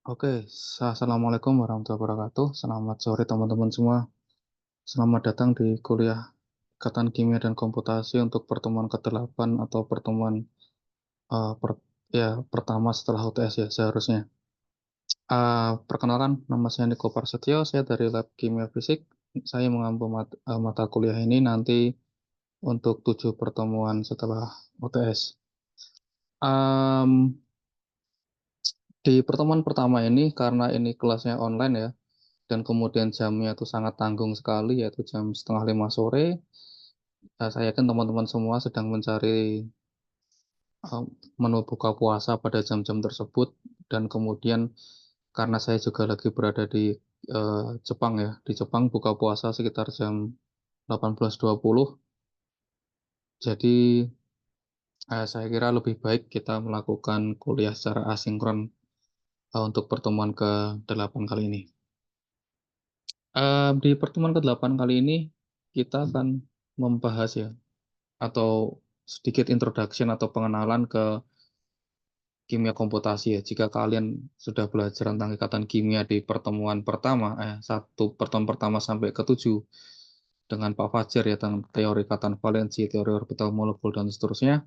Oke, Assalamualaikum warahmatullahi wabarakatuh. Selamat sore teman-teman semua. Selamat datang di kuliah Ikatan Kimia dan Komputasi untuk pertemuan ke-8 atau pertemuan eh, per- pertama setelah UTS ya seharusnya. Perkenalan, nama saya Niko Prasetyo, saya dari Lab Kimia Fisik. Saya mengambil mata kuliah ini nanti untuk 7 pertemuan setelah UTS. Em, di pertemuan pertama ini, karena ini kelasnya online ya, dan kemudian jamnya itu sangat tanggung sekali, yaitu jam setengah 5 sore. Saya yakin teman-teman semua sedang mencari eh, menu buka puasa pada jam-jam tersebut, dan kemudian karena saya juga lagi berada di Jepang ya, di Jepang buka puasa sekitar jam 18.20, jadi saya kira lebih baik kita melakukan kuliah secara asinkron untuk pertemuan ke-8 kali ini. Di pertemuan ke-8 kali ini kita akan membahas ya, atau sedikit introduction atau pengenalan ke kimia komputasi ya. Jika kalian sudah belajar tentang ikatan kimia di pertemuan pertama, pertemuan pertama sampai ke-7 dengan Pak Fajar ya, tentang teori ikatan valensi, teori orbital molekul, dan seterusnya.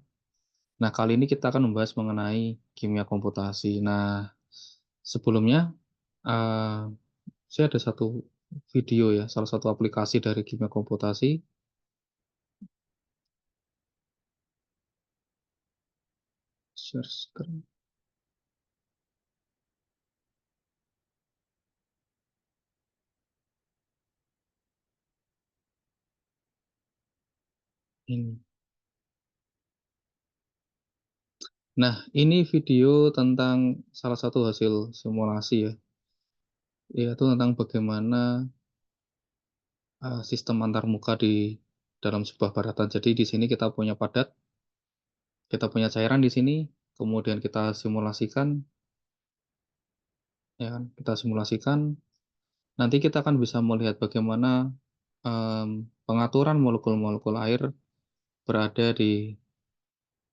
Nah, kali ini kita akan membahas mengenai kimia komputasi. Nah, sebelumnya, eh, saya ada satu video ya, salah satu aplikasi dari kimia komputasi. Share screen ini. Nah, ini video tentang salah satu hasil simulasi ya, yaitu tentang bagaimana sistem antarmuka di dalam sebuah padatan. Jadi di sini kita punya padat, kita punya cairan di sini, kemudian kita simulasikan, ya kan? Kita simulasikan. Nanti kita akan bisa melihat bagaimana pengaturan molekul-molekul air berada di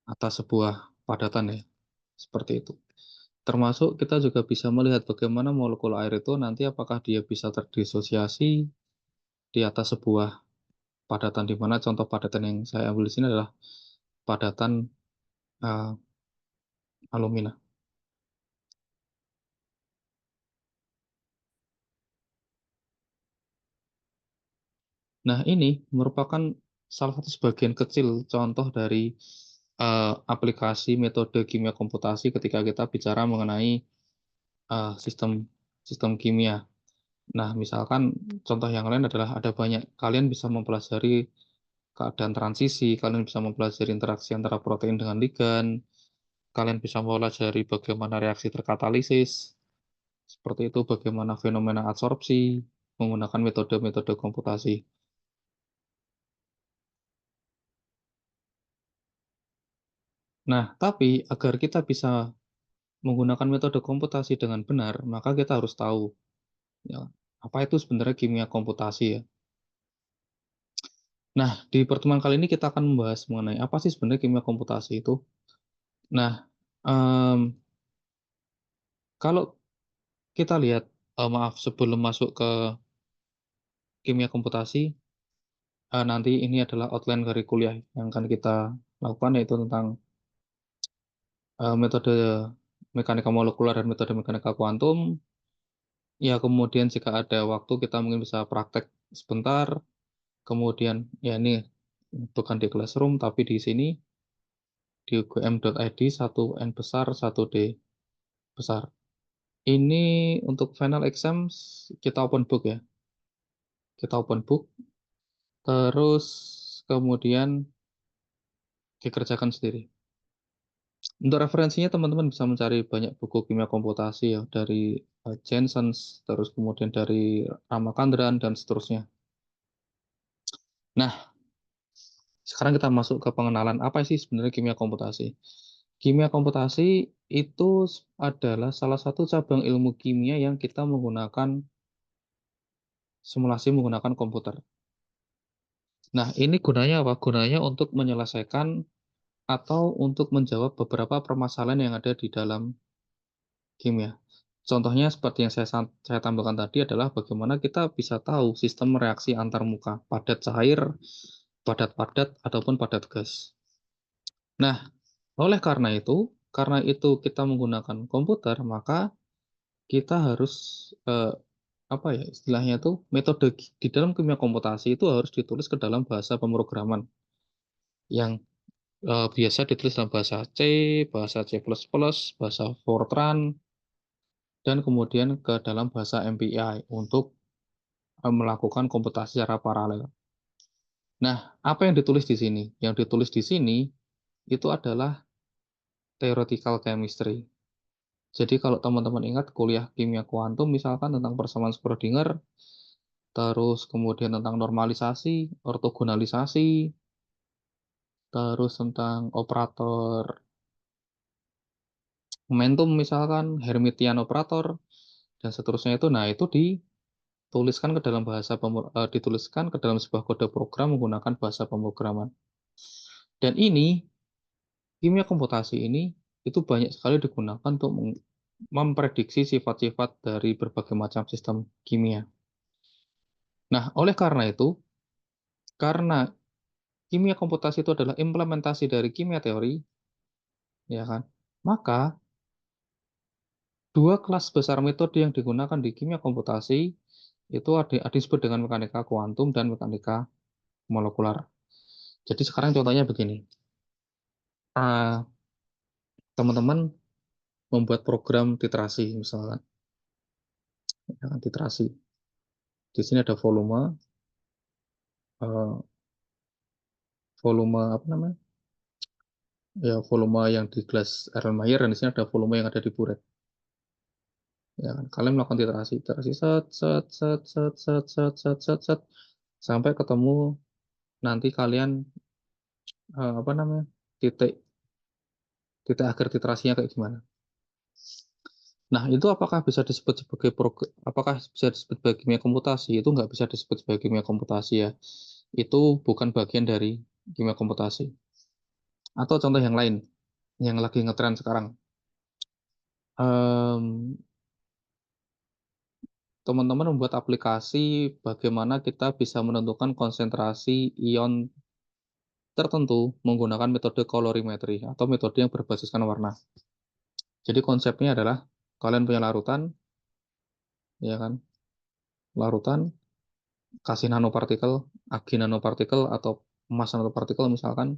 atas sebuah padatan ya, seperti itu. Termasuk kita juga bisa melihat bagaimana molekul air itu nanti apakah dia bisa terdisosiasi di atas sebuah padatan, di mana contoh padatan yang saya ambil di sini adalah padatan eh, alumina. Nah, ini merupakan salah satu sebagian kecil contoh dari aplikasi metode kimia komputasi ketika kita bicara mengenai sistem sistem kimia. Nah, misalkan contoh yang lain adalah ada banyak, kalian bisa mempelajari keadaan transisi, kalian bisa mempelajari interaksi antara protein dengan ligan, kalian bisa mempelajari bagaimana reaksi terkatalisis, seperti itu, bagaimana fenomena adsorpsi menggunakan metode-metode komputasi. Nah, tapi agar kita bisa menggunakan metode komputasi dengan benar, maka kita harus tahu ya, apa itu sebenarnya kimia komputasi ya. Nah, di pertemuan kali ini kita akan membahas mengenai apa sih sebenarnya kimia komputasi itu. Nah, em, kalau kita lihat, maaf, sebelum masuk ke kimia komputasi, nanti ini adalah outline dari kuliah yang akan kita lakukan, yaitu tentang metode mekanika molekuler dan metode mekanika kuantum. Ya, kemudian jika ada waktu kita mungkin bisa praktek sebentar. Kemudian, ya ini bukan di classroom, tapi di sini di ugm.id, satu N besar, satu D besar. Ini untuk final exam kita open book ya. Kita open book, terus kemudian dikerjakan sendiri. Untuk referensinya teman-teman bisa mencari banyak buku kimia komputasi ya, dari Jensens, terus kemudian dari Ramakandran, dan seterusnya. Nah, sekarang kita masuk ke pengenalan apa sih sebenarnya kimia komputasi. Kimia komputasi itu adalah salah satu cabang ilmu kimia yang kita menggunakan simulasi menggunakan komputer. Nah, ini gunanya apa? Gunanya untuk menyelesaikan atau untuk menjawab beberapa permasalahan yang ada di dalam kimia. Contohnya seperti yang saya tampilkan tadi adalah bagaimana kita bisa tahu sistem reaksi antar muka, padat cair, padat-padat, ataupun padat gas. Nah, oleh karena itu kita menggunakan komputer, maka kita harus apa ya istilahnya itu metode di dalam kimia komputasi itu harus ditulis ke dalam bahasa pemrograman yang biasa ditulis dalam bahasa C++, bahasa Fortran, dan kemudian ke dalam bahasa MPI untuk melakukan komputasi secara paralel. Nah, apa yang ditulis di sini? Yang ditulis di sini itu adalah theoretical chemistry. Jadi kalau teman-teman ingat kuliah kimia kuantum misalkan tentang persamaan Schrödinger, terus kemudian tentang normalisasi, ortogonalisasi, terus tentang operator momentum misalkan, Hermitian operator, dan seterusnya itu, nah itu dituliskan ke dalam dituliskan ke dalam sebuah kode program menggunakan bahasa pemrograman. Dan ini kimia komputasi ini itu banyak sekali digunakan untuk memprediksi sifat-sifat dari berbagai macam sistem kimia. Nah, oleh karena itu, karena kimia komputasi itu adalah implementasi dari kimia teori, ya kan? Maka dua kelas besar metode yang digunakan di kimia komputasi itu ada disebut dengan mekanika kuantum dan mekanika molekular. Jadi sekarang contohnya begini. Ah, teman-teman membuat program titrasi misalkan, ya kan, titrasi. Di sini ada eh, volume apa namanya? Ya, volume yang di gelas Erlenmeyer dan di sini ada volume yang ada di buret. Ya kan, kalian melakukan titrasi, titrasi set set set set set set set set set sampai ketemu nanti kalian apa namanya? titik titik akhir titrasinya kayak gimana. Nah, itu apakah bisa disebut sebagai kimia komputasi? Itu nggak bisa disebut sebagai kimia komputasi ya. Itu bukan bagian dari kimia komputasi. Atau contoh yang lain, yang lagi ngetren sekarang. Em, Teman-teman membuat aplikasi bagaimana kita bisa menentukan konsentrasi ion tertentu menggunakan metode kolorimetri atau metode yang berbasiskan warna. Jadi konsepnya adalah kalian punya larutan, ya kan? Larutan, kasih nanopartikel, agi nanopartikel atau emas nanopartikel misalkan.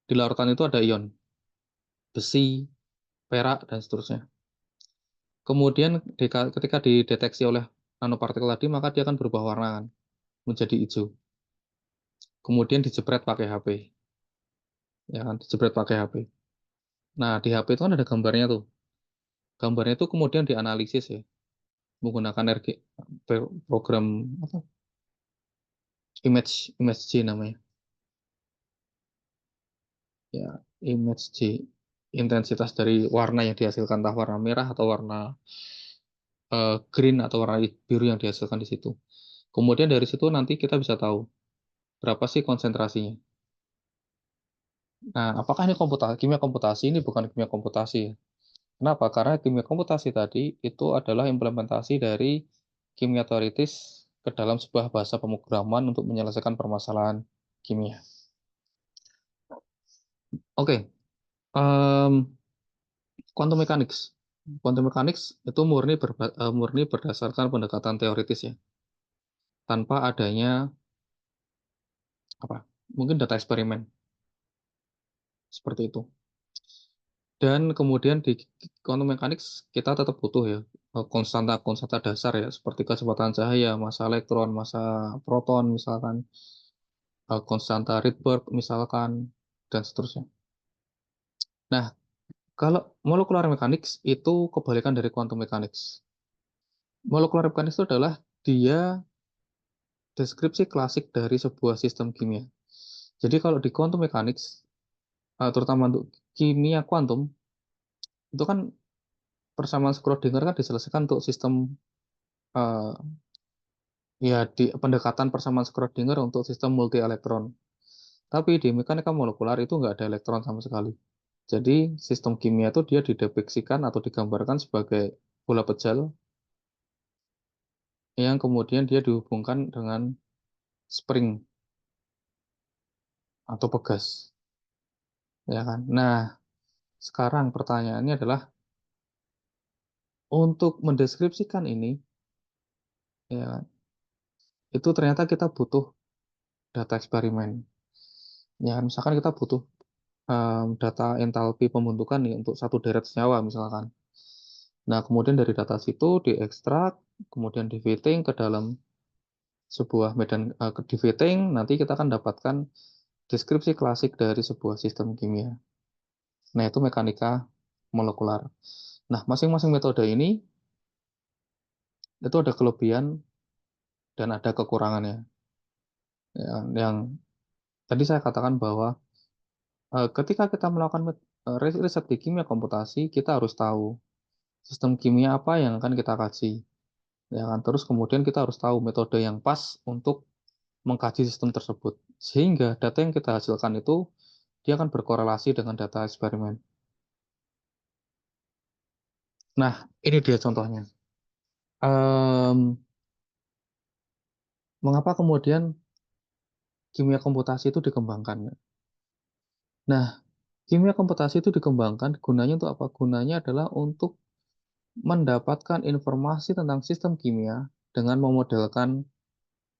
Di larutan itu ada ion, besi, perak, dan seterusnya. Kemudian ketika dideteksi oleh nanopartikel tadi, maka dia akan berubah warna kan, menjadi hijau. Kemudian dijepret pakai HP, ya kan, dijepret pakai HP. Nah, di HP itu kan ada gambarnya tuh. Gambarnya itu kemudian dianalisis ya, menggunakan program apa? Image J namanya. Ya, Image J. Intensitas dari warna yang dihasilkan, entah warna merah atau warna green atau warna biru yang dihasilkan di situ. Kemudian dari situ nanti kita bisa tahu berapa sih konsentrasinya. Nah, apakah ini kimia komputasi? Ini bukan kimia komputasi. Kenapa? Karena kimia komputasi tadi itu adalah implementasi dari kimia teoritis ke dalam sebuah bahasa pemrograman untuk menyelesaikan permasalahan kimia. Oke, em, quantum mechanics. Quantum mechanics itu murni berdasarkan pendekatan teoritis ya, tanpa adanya apa? Mungkin data eksperimen seperti itu. Dan kemudian di quantum mechanics kita tetap butuh ya konstanta-konstanta dasar ya seperti kecepatan cahaya, massa elektron, massa proton misalkan, konstanta Rydberg misalkan, dan seterusnya. Nah, kalau molecular mechanics itu kebalikan dari quantum mechanics. Molecular mechanics itu adalah dia deskripsi klasik dari sebuah sistem kimia. Jadi kalau di quantum mechanics, terutama untuk kimia kuantum, itu kan persamaan Schrödinger kan diselesaikan untuk sistem eh, ya di pendekatan persamaan Schrödinger untuk sistem multi elektron. Tapi di mekanika molekular itu nggak ada elektron sama sekali. Jadi sistem kimia itu dia didepiksikan atau digambarkan sebagai bola pejal yang kemudian dia dihubungkan dengan spring atau pegas, ya kan? Nah, sekarang pertanyaannya adalah untuk mendeskripsikan ini, ya kan, itu ternyata kita butuh data eksperimen. Ya, kan? Misalkan kita butuh data entalpi pembentukan nih untuk satu deret senyawa misalkan. Nah, kemudian dari data situ diekstrak, kemudian di fitting ke dalam sebuah medan di fitting, nanti kita akan dapatkan deskripsi klasik dari sebuah sistem kimia. Nah, itu mekanika molekular. Nah, masing-masing metode ini itu ada kelebihan dan ada kekurangannya. Yang tadi saya katakan bahwa ketika kita melakukan riset di kimia komputasi, kita harus tahu sistem kimia apa yang akan kita kaji. Ya kan? Terus kemudian kita harus tahu metode yang pas untuk mengkaji sistem tersebut. Sehingga data yang kita hasilkan itu dia akan berkorelasi dengan data eksperimen. Nah, ini dia contohnya. Em, Mengapa kemudian kimia komputasi itu dikembangkan? Nah, kimia komputasi itu dikembangkan gunanya untuk apa? Gunanya adalah untuk mendapatkan informasi tentang sistem kimia dengan memodelkan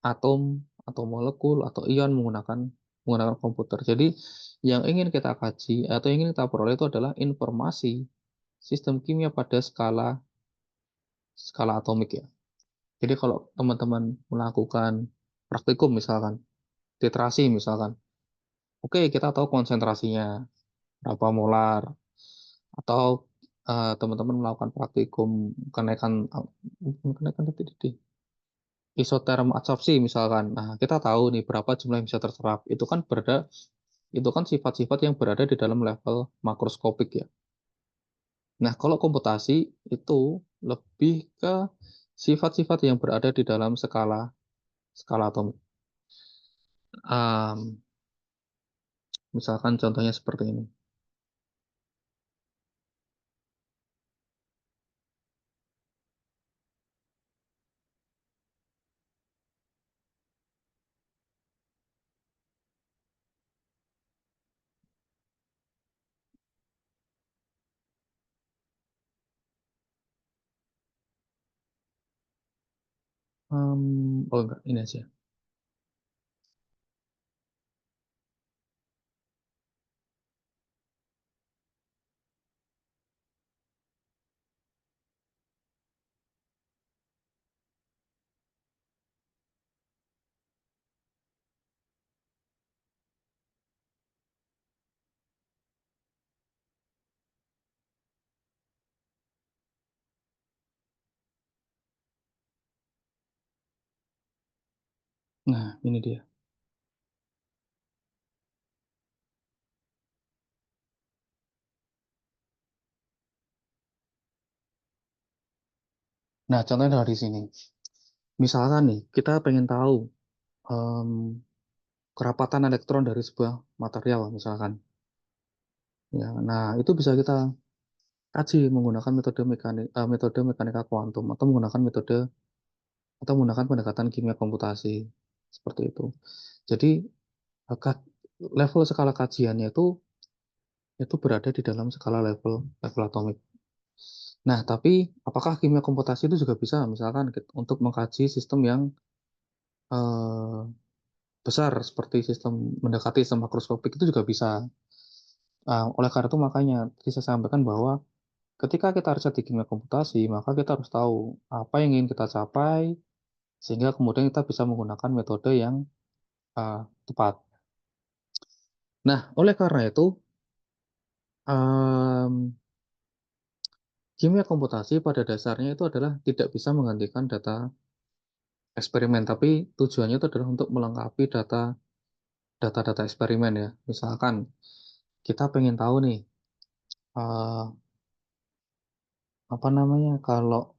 atom atau molekul atau ion menggunakan komputer. Jadi yang ingin kita kaji atau yang ingin kita peroleh itu adalah informasi sistem kimia pada skala skala atomik ya. Jadi kalau teman-teman melakukan praktikum misalkan, titrasi misalkan, oke kita tahu konsentrasinya berapa molar, atau teman-teman melakukan praktikum kenaikan kenaikan titik isoterm adsorpsi misalkan. Nah, kita tahu nih berapa jumlah yang bisa terserap. Itu kan sifat-sifat yang berada di dalam level makroskopik ya. Nah, kalau komputasi itu lebih ke sifat-sifat yang berada di dalam skala skala atomik. Um, Misalkan contohnya seperti ini. Oh enggak, ini aja. Nah, ini dia. Nah, contohnya dari sini. Misalkan nih, kita pengen tahu em, kerapatan elektron dari sebuah material, misalkan. Ya, nah itu bisa kita kaji menggunakan metode mekanika kuantum atau menggunakan pendekatan kimia komputasi seperti itu. Jadi eh, ka- level skala kajiannya itu berada di dalam skala level level atomik. Nah, tapi apakah kimia komputasi itu juga bisa misalkan untuk mengkaji sistem yang eh, besar seperti sistem mendekati sistem makroskopik itu juga bisa. Oleh karena itu makanya tadi saya sampaikan bahwa ketika kita riset di kimia komputasi, maka kita harus tahu apa yang ingin kita capai sehingga kemudian kita bisa menggunakan metode yang tepat. Nah, oleh karena itu, em, kimia komputasi pada dasarnya itu adalah tidak bisa menggantikan data eksperimen, tapi tujuannya itu adalah untuk melengkapi data-data eksperimen ya. Misalkan kita pengen tahu nih, eh, apa namanya, kalau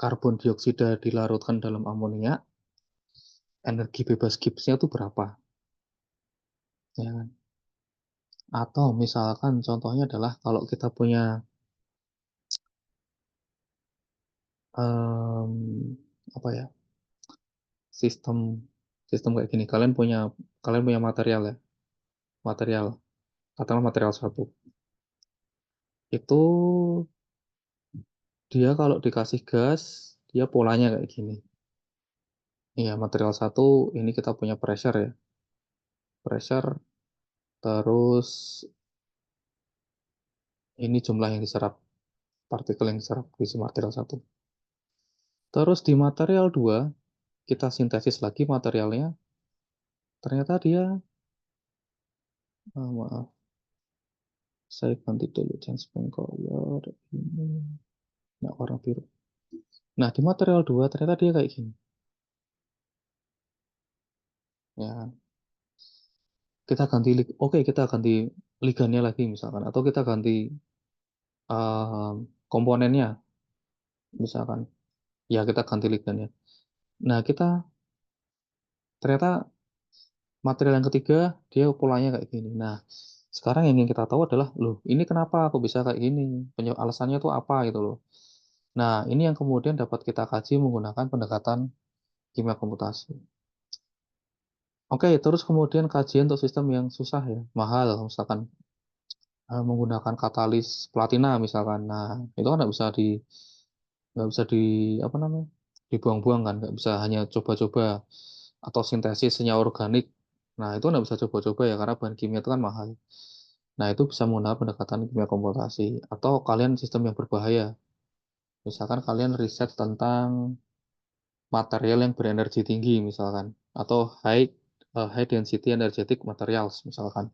karbon dioksida dilarutkan dalam amonia, energi bebas Gibbs-nya itu berapa? Ya kan? Atau misalkan contohnya adalah kalau kita punya Apa ya, sistem sistem kayak gini. Kalian punya material ya, material, katakanlah material satu. Itu dia kalau dikasih gas, dia polanya kayak gini. Iya, material satu ini kita punya pressure ya. Pressure, terus ini jumlah yang diserap, partikel yang diserap di si material satu. Terus di material 2 kita sintesis lagi materialnya. Ternyata dia, maaf, saya ganti dulu transparent color. Ini nggak warna biru. Nah, di material 2 ternyata dia kayak gini. Ya, oke, kita ganti ligannya lagi misalkan, atau kita ganti komponennya misalkan. Ya, kita ganti ligannya. Nah, kita ternyata material yang ketiga dia polanya kayak gini. Nah, sekarang yang ingin kita tahu adalah, loh, ini kenapa aku bisa kayak gini? Alasannya tuh apa gitu loh. Nah, ini yang kemudian dapat kita kaji menggunakan pendekatan kimia komputasi. Oke, terus kemudian kajian untuk sistem yang susah ya, mahal, misalkan menggunakan katalis platina misalkan. Nah, itu kan nggak bisa di apa namanya, dibuang-buang kan, nggak bisa hanya coba-coba atau sintesis senyawa organik. Nah, itu nggak bisa coba-coba ya karena bahan kimia itu kan mahal. Nah, itu bisa menggunakan pendekatan kimia komputasi atau kalian sistem yang berbahaya. Misalkan kalian riset tentang material yang berenergi tinggi misalkan atau high density energetic materials misalkan.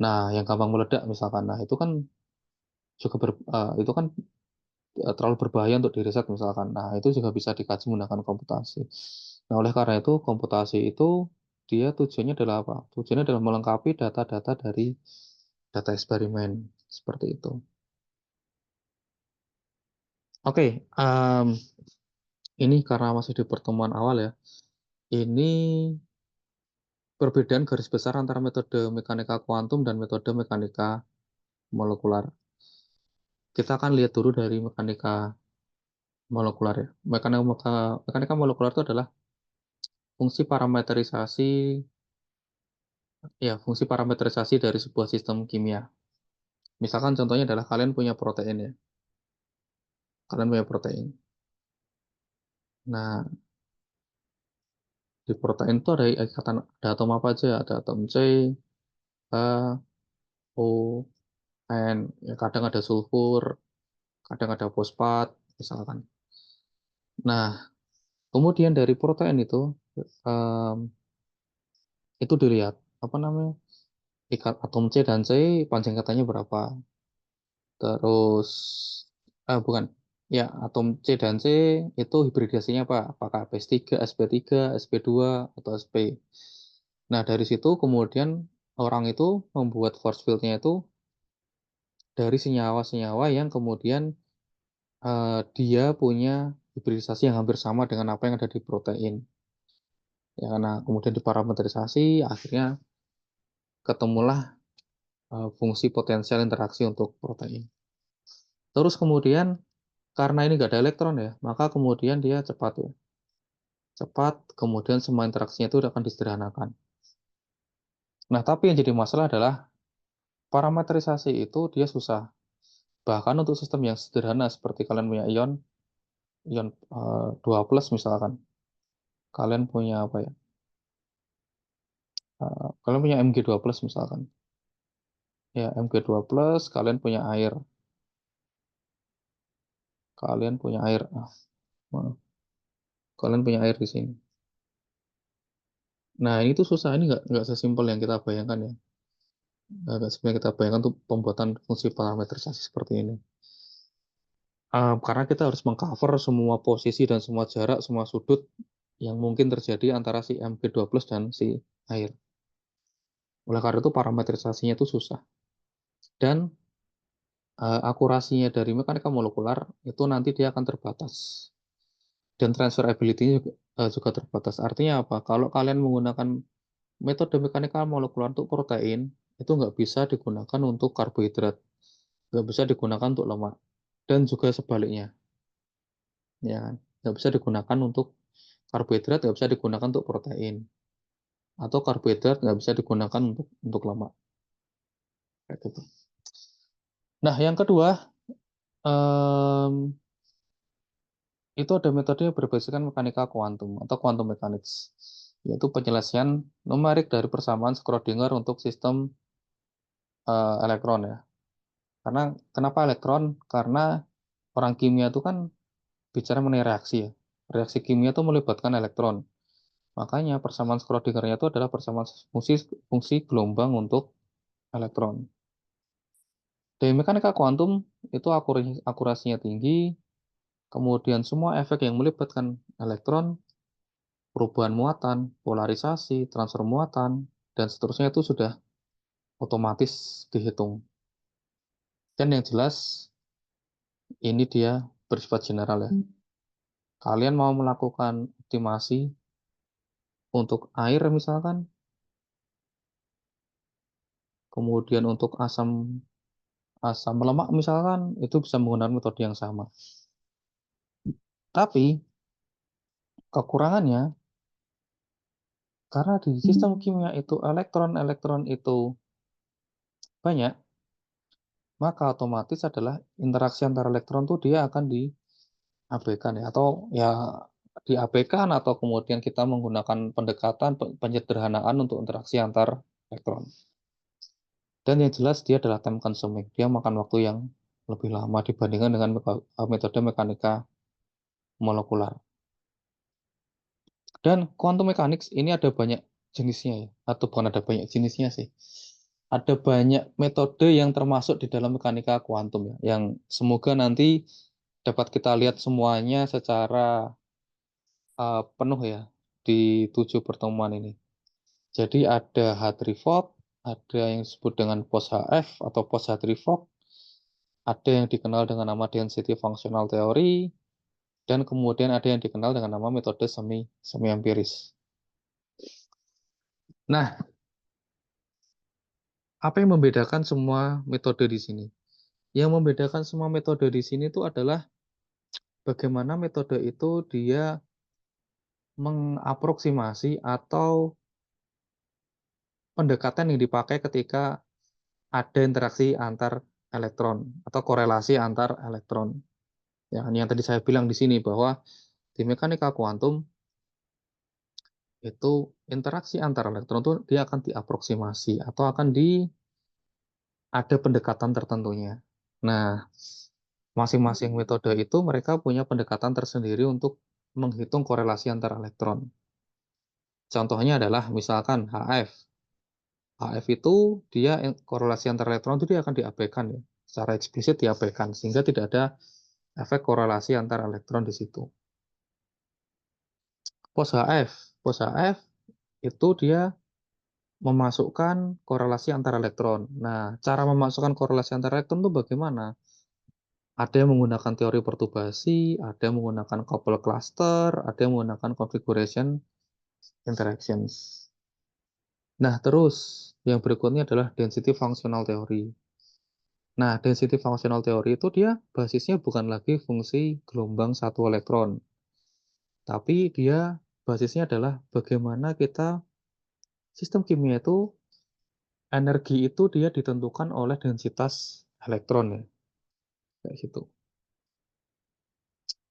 Nah, yang gampang meledak misalkan. Nah, itu kan terlalu berbahaya untuk diriset misalkan. Nah, itu juga bisa dikaji menggunakan komputasi. Nah, oleh karena itu komputasi itu dia tujuannya adalah apa? Tujuannya adalah melengkapi data-data dari data eksperimen seperti itu. Oke, ini karena masih di pertemuan awal ya. Ini perbedaan garis besar antara metode mekanika kuantum dan metode mekanika molekular. Kita akan lihat dulu dari mekanika molekular ya. Mekanika molekular itu adalah fungsi parameterisasi fungsi parameterisasi dari sebuah sistem kimia. Misalkan contohnya adalah kalian punya protein ya. Kalian punya protein. Nah, di protein itu ada ikatan, ada atom apa aja? Ada atom C, H, O, N. Ya, kadang ada sulfur, kadang ada fosfat, misalkan. Nah, kemudian dari protein em, itu dilihat apa namanya, atom C dan C panjang katanya berapa. Terus, bukan, ya atom C dan C itu hibridasinya apa? Apakah PS3, sp3, sp2, atau sp. Nah, dari situ kemudian orang itu membuat force field-nya itu dari senyawa-senyawa yang kemudian dia punya hibridisasi yang hampir sama dengan apa yang ada di protein. Ya, karena kemudian diparametrisasi, akhirnya ketemulah fungsi potensial interaksi untuk protein. Terus kemudian karena ini nggak ada elektron ya, maka kemudian dia cepat ya. Cepat, kemudian semua interaksinya itu akan disederhanakan. Nah, tapi yang jadi masalah adalah parametrisasi itu dia susah. Bahkan untuk sistem yang sederhana seperti kalian punya ion 2 plus misalkan. Kalian punya apa ya? Kalian punya Mg2 plus misalkan. Ya, Mg2 plus, kalian punya air. Kalian punya air. Maaf. Kalian punya air di sini. Nah, ini tuh susah. Ini nggak sesimpel yang kita bayangkan ya. Nggak sebenarnya kita bayangkan untuk pembuatan fungsi parametrisasi seperti ini. Karena kita harus mengcover semua posisi dan semua jarak, semua sudut yang mungkin terjadi antara si Mg2 plus dan si air. Oleh karena itu parametrisasinya itu susah. Dan akurasinya dari mekanika molekular itu nanti dia akan terbatas. Dan transferability-nya juga terbatas. Artinya apa? Kalau kalian menggunakan metode mekanika molekular untuk protein, itu nggak bisa digunakan untuk karbohidrat, nggak bisa digunakan untuk lemak, dan juga sebaliknya. ya kan? Nggak bisa digunakan untuk karbohidrat, nggak bisa digunakan untuk protein, atau karbohidrat nggak bisa digunakan untuk lemak, kayak gitu. Nah, yang kedua, em, itu ada metode yang berbasiskan mekanika kuantum atau quantum mechanics, yaitu penyelesaian numerik dari persamaan Schrödinger untuk sistem elektron ya. Karena kenapa elektron? Karena orang kimia itu kan bicara mengenai reaksi ya. Reaksi kimia itu melibatkan elektron. Makanya persamaan Schrödinger-nya itu adalah persamaan fungsi gelombang untuk elektron. Dari mekanika kuantum itu akurasinya tinggi, kemudian semua efek yang melibatkan elektron, perubahan muatan, polarisasi, transfer muatan, dan seterusnya itu sudah otomatis dihitung. Dan yang jelas, ini dia bersifat general ya. Kalian mau melakukan optimasi untuk air misalkan, kemudian untuk asam asam lemak misalkan, itu bisa menggunakan metode yang sama. Tapi kekurangannya, karena di sistem kimia itu elektron-elektron itu banyak, maka otomatis adalah interaksi antara elektron tuh dia akan diabaikan ya, atau ya diabaikan atau kemudian kita menggunakan pendekatan penyederhanaan untuk interaksi antar elektron. Dan yang jelas dia adalah time consuming. Dia makan waktu yang lebih lama dibandingkan dengan metode mekanika molekular. Dan quantum mechanics ini ada banyak jenisnya ya, atau bukan ada banyak jenisnya sih. Ada banyak metode yang termasuk di dalam mekanika kuantum ya, yang semoga nanti dapat kita lihat semuanya secara penuh ya di 7 pertemuan ini. Jadi ada Hartree-Fock, ada yang disebut dengan post HF atau post Hartree-Fock, ada yang dikenal dengan nama density functional theory, dan kemudian ada yang dikenal dengan nama metode semi empiris. Nah, apa yang membedakan semua metode di sini? Yang membedakan semua metode di sini itu adalah bagaimana metode itu dia mengaproksimasi atau pendekatan yang dipakai ketika ada interaksi antar elektron atau korelasi antar elektron. Ya, yang tadi saya bilang di sini bahwa di mekanika kuantum itu interaksi antar elektron itu dia akan diaproksimasi atau akan ada pendekatan tertentunya. Nah, masing-masing metode itu mereka punya pendekatan tersendiri untuk menghitung korelasi antar elektron. Contohnya adalah misalkan HF. HF itu dia korelasi antar elektron itu dia akan diabaikan ya. Secara eksplisit diabaikan sehingga tidak ada efek korelasi antar elektron di situ. Pos HF. Pos HF itu dia memasukkan korelasi antar elektron. Nah, cara memasukkan korelasi antar elektron itu bagaimana? Ada yang menggunakan teori perturbasi, ada yang menggunakan couple cluster, ada yang menggunakan configuration interactions. Nah, terus yang berikutnya adalah density functional theory. Nah, density functional theory itu dia basisnya bukan lagi fungsi gelombang satu elektron, tapi dia basisnya adalah bagaimana kita sistem kimia itu energi itu dia ditentukan oleh densitas elektron ya, kayak gitu.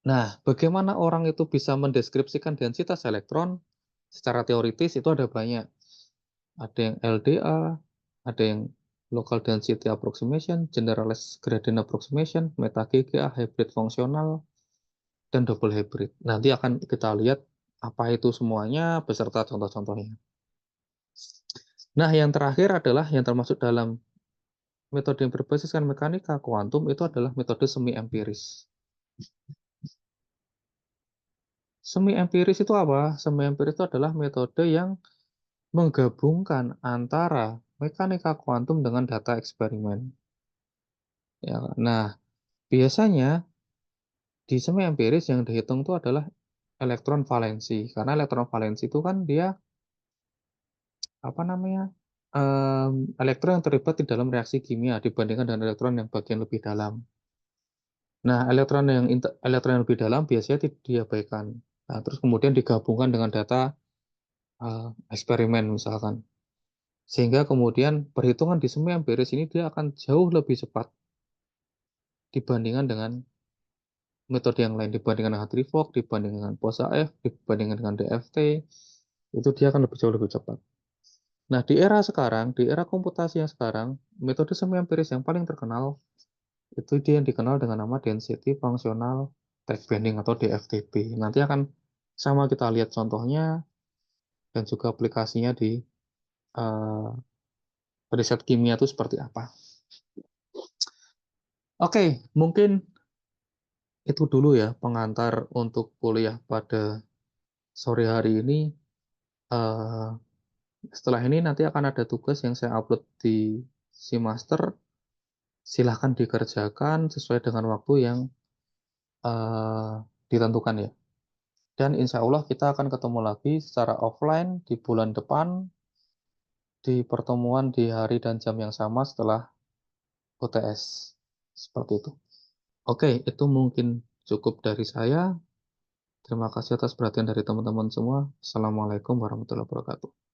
Nah, bagaimana orang itu bisa mendeskripsikan densitas elektron secara teoritis itu ada banyak. Ada yang LDA, ada yang local density approximation, generalized gradient approximation, meta GGA, hybrid fungsional, dan double hybrid. Nanti akan kita lihat apa itu semuanya beserta contoh-contohnya. Nah, yang terakhir adalah yang termasuk dalam metode yang berbasiskan mekanika kuantum itu adalah metode semi empiris. Semi empiris itu apa? Semi empiris itu adalah metode yang menggabungkan antara mekanika kuantum dengan data eksperimen. Ya, nah, biasanya di semi empiris yang dihitung itu adalah elektron valensi. Karena elektron valensi itu kan dia apa namanya? Elektron yang terlibat di dalam reaksi kimia dibandingkan dengan elektron yang bagian lebih dalam. Nah, elektron yang lebih dalam biasanya diabaikan. Nah, terus kemudian digabungkan dengan data eksperimen misalkan. Sehingga kemudian perhitungan di semua yang beres ini dia akan jauh lebih cepat dibandingkan dengan metode yang lain, dibandingkan dengan Hatrifok, dibandingkan dengan POSAF, dibandingkan dengan DFT, itu dia akan jauh lebih cepat. Nah, di era sekarang, di era komputasi yang sekarang, metode semi empiris yang paling terkenal itu dia yang dikenal dengan nama Density Functional Type Bending atau DFTB. Nanti akan sama kita lihat contohnya dan juga aplikasinya di uh, riset kimia itu seperti apa. Oke, mungkin itu dulu ya pengantar untuk kuliah pada sore hari ini. Uh, Setelah ini nanti akan ada tugas yang saya upload di Master. Silahkan dikerjakan sesuai dengan waktu yang ditentukan ya. Dan insya Allah kita akan ketemu lagi secara offline di bulan depan di pertemuan di hari dan jam yang sama setelah UTS. Seperti itu. Oke, itu mungkin cukup dari saya. Terima kasih atas perhatian dari teman-teman semua. Assalamualaikum warahmatullahi wabarakatuh.